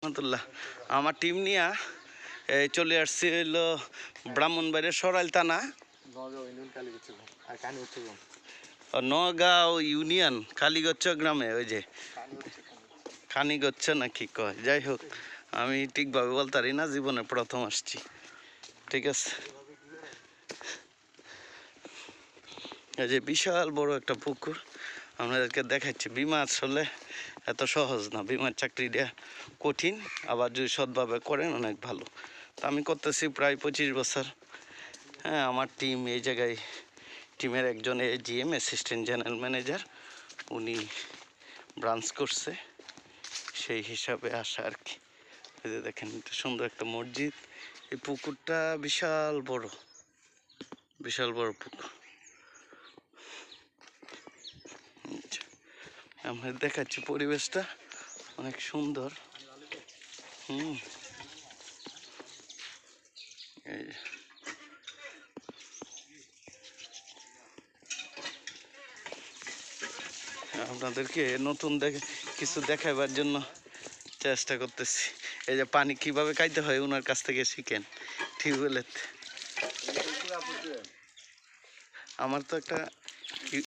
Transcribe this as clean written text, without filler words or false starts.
রহমতুল্লাহ আমার টিম নিয়ে চলে আসছি হইলো ব্রাহ্মণবাড়িয়ার সরাইল থানা নগাঁও ইউনিয়ন কালীগচ্ছ গ্রামে ওই যে খানিগচ্ছ না কি কয় যাই হোক আমি ঠিকভাবে বলতে পারি না, জীবনে প্রথম আসছি। ঠিক আছে, এই যে বিশাল বড় একটা পুকুর আপনাদেরকে দেখাচ্ছি। বিমা আসলে এত সহজ না, বিমার চাকরিটা কঠিন, আবার যদি সৎভাবে করেন অনেক ভালো। তা আমি করতেছি প্রায় 25 বছর। হ্যাঁ, আমার টিম এই জায়গায়, টিমের একজন এজিএম অ্যাসিস্ট্যান্ট জেনারেল ম্যানেজার, উনি ব্রাঞ্চ করছে, সেই হিসাবে আসা আর কি। এই যে দেখেন সুন্দর একটা মসজিদ, এই পুকুরটা বিশাল বড়, বিশাল বড় পুকুর। আমরা দেখাচ্ছি পরিবেশটা অনেক সুন্দর। এই আপনাদেরকে নতুন কিছু দেখাবার জন্য চেষ্টা করতেছি। এই যে পানি কিভাবে খাইতে হয় ওনার কাছ থেকে শিখেন টিউবওয়েলের। আমার তো একটা